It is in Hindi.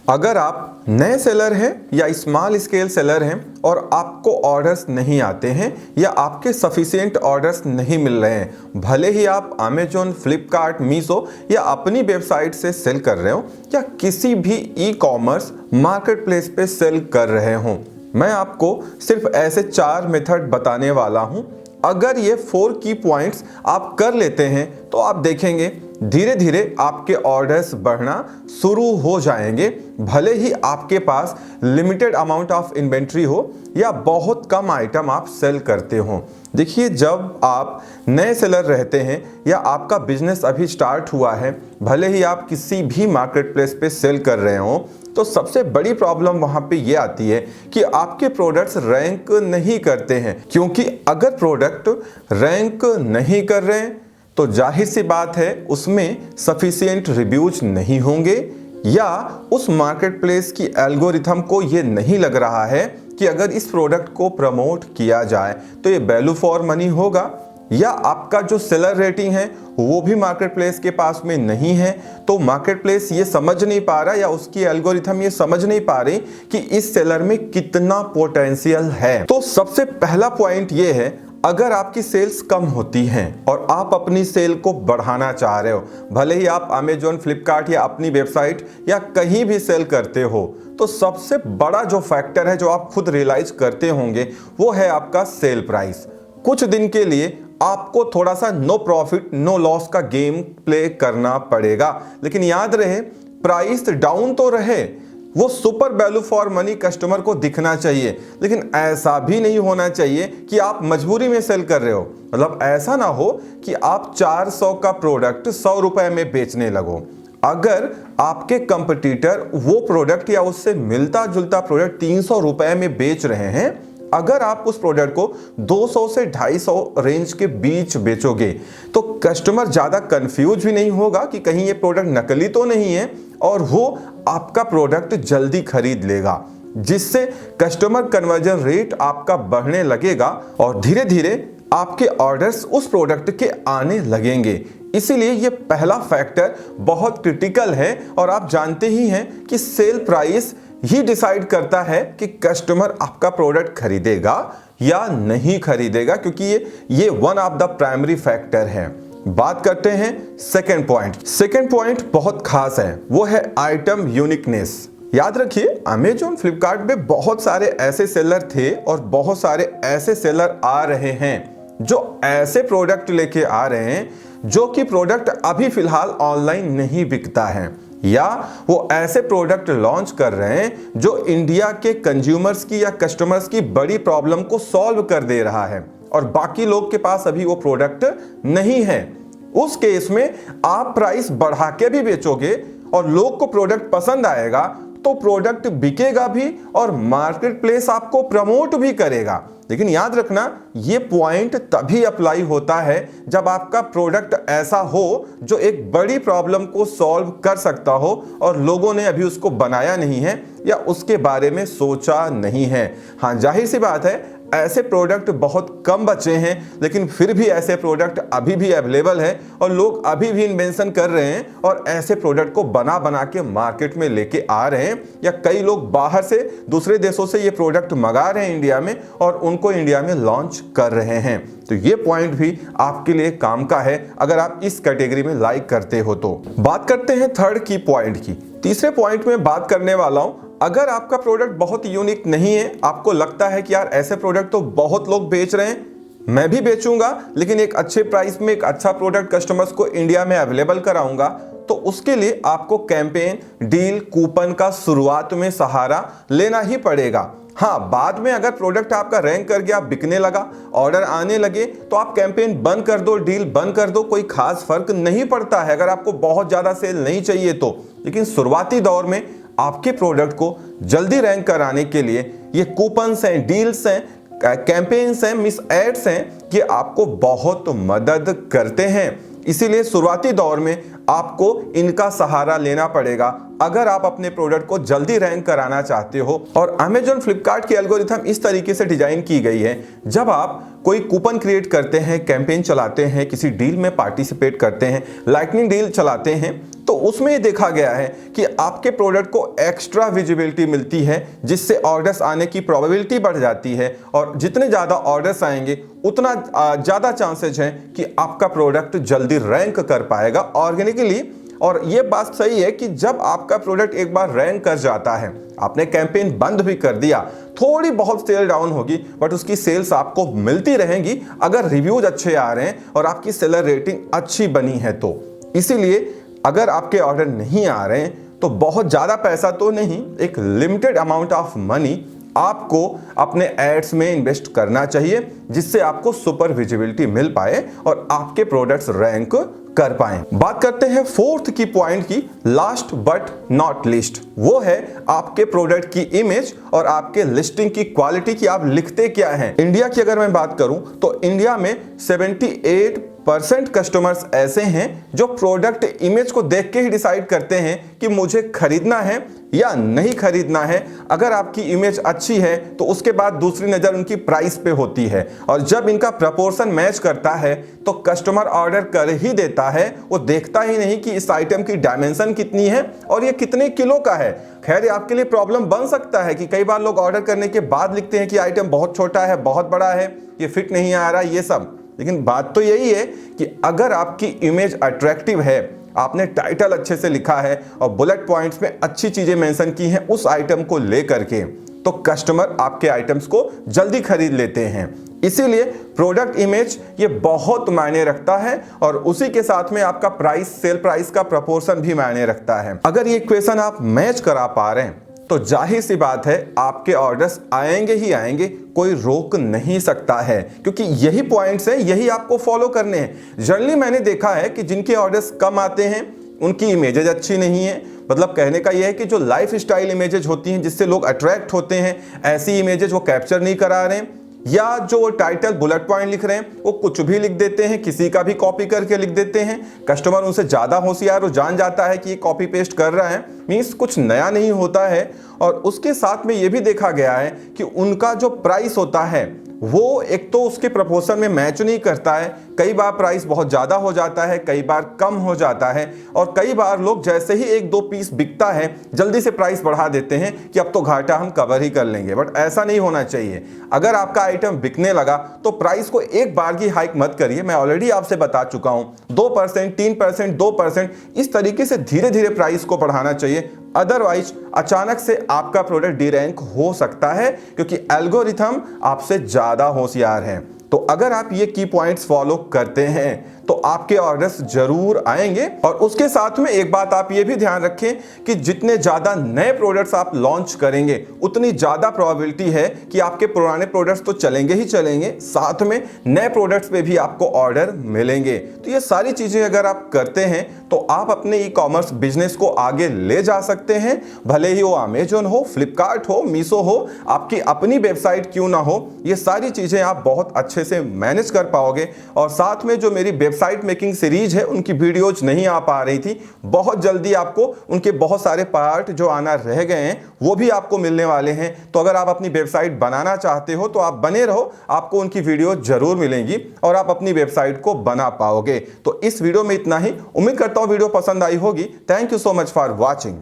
अगर आप नए सेलर हैं या स्मॉल स्केल सेलर हैं और आपको ऑर्डर्स नहीं आते हैं या आपके सफिशिएंट ऑर्डर्स नहीं मिल रहे हैं, भले ही आप अमेजोन, फ्लिपकार्ट, मीशो या अपनी वेबसाइट से सेल कर रहे हो या किसी भी ई कॉमर्स मार्केट प्लेस पे सेल कर रहे हो, मैं आपको सिर्फ ऐसे 4 मेथड बताने वाला हूं। अगर ये 4 की पॉइंट्स आप कर लेते हैं तो आप देखेंगे धीरे धीरे आपके ऑर्डर्स बढ़ना शुरू हो जाएंगे, भले ही आपके पास लिमिटेड अमाउंट ऑफ इन्वेंट्री हो या बहुत कम आइटम आप सेल करते हो। देखिए, जब आप नए सेलर रहते हैं या आपका बिजनेस अभी स्टार्ट हुआ है, भले ही आप किसी भी मार्केट प्लेस पे सेल कर रहे हो, तो सबसे बड़ी प्रॉब्लम वहां पे ये आती है कि आपके प्रोडक्ट्स रैंक नहीं करते हैं। क्योंकि अगर प्रोडक्ट रैंक नहीं कर रहे हैं तो जाहिर सी बात है उसमें सफिशिएंट रिव्यूज नहीं होंगे या उस मार्केट प्लेस की एल्गोरिथम को ये नहीं लग रहा है कि अगर इस प्रोडक्ट को प्रमोट किया जाए तो ये वैल्यू फॉर मनी होगा, या आपका जो सेलर रेटिंग है वो भी मार्केट प्लेस के पास में नहीं है, तो मार्केट प्लेस ये समझ नहीं पा रहा या उसकी एल्गोरिथम ये समझ नहीं पा रही कि इस सेलर में कितना पोटेंशियल है। तो सबसे पहला पॉइंट ये है, अगर आपकी सेल्स कम होती हैं और आप अपनी सेल को बढ़ाना चाह रहे हो, भले ही आप अमेजोन, फ्लिपकार्ट या अपनी वेबसाइट या कहीं भी सेल करते हो, तो सबसे बड़ा जो फैक्टर है जो आप खुद रियलाइज करते होंगे वो है आपका सेल प्राइस। कुछ दिन के लिए आपको थोड़ा सा नो प्रॉफिट नो लॉस का गेम प्ले करना पड़ेगा, लेकिन याद रहे प्राइस डाउन तो रहे, वो super value for money customer को दिखना चाहिए, लेकिन ऐसा भी नहीं होना चाहिए कि आप मजबूरी में सेल कर रहे हो। मतलब ऐसा ना हो कि आप 400 का प्रोडक्ट 100 रुपए में बेचने लगो। अगर आपके कंपटीटर वो प्रोडक्ट या उससे मिलता जुलता प्रोडक्ट 300 रुपए में बेच रहे हैं, अगर आप उस प्रोडक्ट को 200 से 250 रेंज के बीच बेचोगे तो कस्टमर ज्यादा कंफ्यूज भी नहीं होगा कि कहीं ये प्रोडक्ट नकली तो नहीं है, और वो आपका प्रोडक्ट जल्दी खरीद लेगा, जिससे कस्टमर कन्वर्जन रेट आपका बढ़ने लगेगा और धीरे धीरे आपके ऑर्डर्स उस प्रोडक्ट के आने लगेंगे। इसीलिए ये पहला फैक्टर बहुत क्रिटिकल है और आप जानते ही हैं कि सेल प्राइस ही डिसाइड करता है कि कस्टमर आपका प्रोडक्ट खरीदेगा या नहीं खरीदेगा, क्योंकि ये one of the primary factor है। बात करते हैं सेकंड पॉइंट। सेकंड पॉइंट बहुत खास है, वो है आइटम यूनिकनेस। याद रखिए, अमेजोन, फ्लिपकार्ट पे बहुत सारे ऐसे सेलर थे और बहुत सारे ऐसे सेलर आ रहे हैं जो ऐसे प्रोडक्ट लेके आ रहे हैं जो कि प्रोडक्ट अभी फिलहाल ऑनलाइन नहीं बिकता है, या वो ऐसे प्रोडक्ट लॉन्च कर रहे हैं जो इंडिया के कंज्यूमर्स की या कस्टमर्स की बड़ी प्रॉब्लम को सॉल्व कर दे रहा है और बाकी लोग के पास अभी वो प्रोडक्ट नहीं है। उस केस में आप प्राइस बढ़ा के भी बेचोगे और लोग को प्रोडक्ट पसंद आएगा तो प्रोडक्ट बिकेगा भी और मार्केट प्लेस आपको प्रमोट भी करेगा। लेकिन याद रखना, ये पॉइंट तभी अप्लाई होता है जब आपका प्रोडक्ट ऐसा हो जो एक बड़ी प्रॉब्लम को सॉल्व कर सकता हो और लोगों ने अभी उसको बनाया नहीं है या उसके बारे में सोचा नहीं है। हाँ, जाहिर सी बात है ऐसे प्रोडक्ट बहुत कम बचे हैं, लेकिन फिर भी ऐसे प्रोडक्ट अभी भी अवेलेबल है और लोग अभी भी इन्वेंशन कर रहे हैं और ऐसे प्रोडक्ट को बना बना के मार्केट में लेके आ रहे हैं, या कई लोग बाहर से दूसरे देशों से ये प्रोडक्ट मंगा रहे हैं इंडिया में और उनको इंडिया में लॉन्च कर रहे हैं। तो ये पॉइंट भी आपके लिए काम का है अगर आप इस कैटेगरी में लाइक करते हो तो। बात करते हैं थर्ड की पॉइंट की। तीसरे पॉइंट में बात करने वाला हूं, अगर आपका प्रोडक्ट बहुत यूनिक नहीं है, आपको लगता है कि यार ऐसे प्रोडक्ट तो बहुत लोग बेच रहे हैं, मैं भी बेचूंगा लेकिन एक अच्छे प्राइस में एक अच्छा प्रोडक्ट कस्टमर्स को इंडिया में अवेलेबल कराऊंगा, तो उसके लिए आपको कैंपेन, डील, कूपन का शुरुआत में सहारा लेना ही पड़ेगा। हाँ, बाद में अगर प्रोडक्ट आपका रैंक कर गया, बिकने लगा, ऑर्डर आने लगे, तो आप कैंपेन बंद कर दो, डील बंद कर दो, कोई खास फर्क नहीं पड़ता है अगर आपको बहुत ज्यादा सेल नहीं चाहिए तो। लेकिन शुरुआती दौर में आपके प्रोडक्ट को जल्दी रैंक कराने के लिए ये कूपन्स हैं, डील्स हैं, कैंपेन्स हैं, मिस एड्स हैं, ये आपको बहुत मदद करते हैं। इसीलिए शुरुआती दौर में आपको इनका सहारा लेना पड़ेगा, अगर आप अपने प्रोडक्ट को जल्दी रैंक कराना चाहते हो। और अमेजॉन फ्लिपकार्ट की एल्गोरिथम इस तरीके से डिजाइन की गई है, जब आप कोई कूपन क्रिएट करते हैं, कैंपेन चलाते हैं, किसी डील में पार्टिसिपेट करते हैं, लाइटनिंग डील चलाते हैं, तो उसमें ये देखा गया है कि आपके प्रोडक्ट को एक्स्ट्रा विजिबिलिटी मिलती है, जिससे ऑर्डर्स आने की प्रोबेबिलिटी बढ़ जाती है। और जितने ज़्यादा ऑर्डर्स आएंगे उतना ज़्यादा चांसेज है कि आपका प्रोडक्ट जल्दी रैंक कर पाएगा ऑर्गेनिकली। और ये बात सही है कि जब आपका प्रोडक्ट एक बार रैंक कर जाता है, आपने कैंपेन बंद भी कर दिया, थोड़ी बहुत सेल डाउन होगी बट उसकी सेल्स आपको मिलती रहेंगी अगर रिव्यूज अच्छे आ रहे हैं और आपकी सेलर रेटिंग अच्छी बनी है तो। इसीलिए अगर आपके ऑर्डर नहीं आ रहे हैं तो बहुत ज़्यादा पैसा तो नहीं, एक लिमिटेड अमाउंट ऑफ मनी आपको अपने एड्स में इन्वेस्ट करना चाहिए, जिससे आपको सुपर विजिबिलिटी मिल पाए और आपके प्रोडक्ट्स रैंक कर पाएं। बात करते हैं फोर्थ की पॉइंट की, लास्ट बट नॉट लीस्ट। वो है आपके प्रोडक्ट की इमेज और आपके लिस्टिंग की क्वालिटी, की आप लिखते क्या हैं। इंडिया की अगर मैं बात करूं तो इंडिया में 78% कस्टमर्स ऐसे हैं जो प्रोडक्ट इमेज को देख के ही डिसाइड करते हैं कि मुझे खरीदना है या नहीं खरीदना है। अगर आपकी इमेज अच्छी है तो उसके बाद दूसरी नज़र उनकी प्राइस पे होती है, और जब इनका प्रपोर्शन मैच करता है तो कस्टमर ऑर्डर कर ही देता है। वो देखता ही नहीं कि इस आइटम की डायमेंशन कितनी है और ये कितने किलो का है। खैर, आपके लिए प्रॉब्लम बन सकता है कि कई बार लोग ऑर्डर करने के बाद लिखते हैं कि आइटम बहुत छोटा है, बहुत बड़ा है, ये फिट नहीं आ रहा, ये सब। लेकिन बात तो यही है कि अगर आपकी इमेज अट्रैक्टिव है, आपने टाइटल अच्छे से लिखा है और बुलेट पॉइंट्स में अच्छी चीजें मेंशन की हैं उस आइटम को लेकर के, तो कस्टमर आपके आइटम्स को जल्दी खरीद लेते हैं। इसीलिए प्रोडक्ट इमेज ये बहुत मायने रखता है और उसी के साथ में आपका प्राइस, सेल प्राइस का प्रपोर्शन भी मायने रखता है। अगर ये इक्वेशन आप मैच करा पा रहे हैं तो जाहिर सी बात है आपके ऑर्डर्स आएंगे ही आएंगे, कोई रोक नहीं सकता है, क्योंकि यही पॉइंट्स हैं, यही आपको फॉलो करने हैं। जनरली मैंने देखा है कि जिनके ऑर्डर्स कम आते हैं उनकी इमेजेज अच्छी नहीं है। मतलब कहने का यह है कि जो लाइफ स्टाइल इमेजेज होती हैं जिससे लोग अट्रैक्ट होते हैं, ऐसी इमेजेज वो कैप्चर नहीं करा रहे हैं, या जो टाइटल बुलेट पॉइंट लिख रहे हैं वो कुछ भी लिख देते हैं, किसी का भी कॉपी करके लिख देते हैं। कस्टमर उनसे ज़्यादा होशियार, वो जान जाता है कि ये कॉपी पेस्ट कर रहा है, मीन्स कुछ नया नहीं होता है। और उसके साथ में ये भी देखा गया है कि उनका जो प्राइस होता है वो एक तो उसके प्रपोर्शन में मैच नहीं करता है। कई बार प्राइस बहुत ज़्यादा हो जाता है, कई बार कम हो जाता है, और कई बार लोग जैसे ही एक दो पीस बिकता है जल्दी से प्राइस बढ़ा देते हैं कि अब तो घाटा हम कवर ही कर लेंगे। बट ऐसा नहीं होना चाहिए। अगर आपका आइटम बिकने लगा तो प्राइस को एक बार की हाइक मत करिए। मैं ऑलरेडी आपसे बता चुका हूँ, 2%, 3%, 2%, इस तरीके से धीरे धीरे प्राइस को बढ़ाना चाहिए। अदरवाइज अचानक से आपका प्रोडक्ट डी रैंक हो सकता है, क्योंकि एल्गोरिथम आपसे ज़्यादा होशियार है। तो अगर आप ये की पॉइंट्स फॉलो करते हैं तो आपके ऑर्डर्स जरूर आएंगे। और उसके साथ में एक बात आप ये भी ध्यान रखें कि जितने ज़्यादा नए प्रोडक्ट्स आप लॉन्च करेंगे उतनी ज़्यादा प्रोबेबिलिटी है कि आपके पुराने प्रोडक्ट्स तो चलेंगे ही चलेंगे, साथ में नए प्रोडक्ट्स पे भी आपको ऑर्डर मिलेंगे। तो ये सारी चीज़ें अगर आप करते हैं तो आप अपने ई कॉमर्स बिजनेस को आगे ले जा सकते हैं। भले ही वो अमेजॉन हो, फ्लिपकार्ट हो, मीशो हो, आपकी अपनी वेबसाइट क्यों ना हो, ये सारी चीज़ें आप बहुत अच्छे से मैनेज कर पाओगे। और साथ में जो मेरी वेबसाइट मेकिंग सीरीज है उनकी वीडियोज नहीं आ पा रही थी, बहुत जल्दी आपको उनके बहुत सारे पार्ट जो आना रह गए हैं वो भी आपको मिलने वाले हैं। तो अगर आप अपनी वेबसाइट बनाना चाहते हो तो आप बने रहो, आपको उनकी वीडियो जरूर मिलेंगी और आप अपनी वेबसाइट को बना पाओगे। तो इस वीडियो में इतना ही। उम्मीद करता हूं वीडियो पसंद आई होगी। Thank you so much for watching.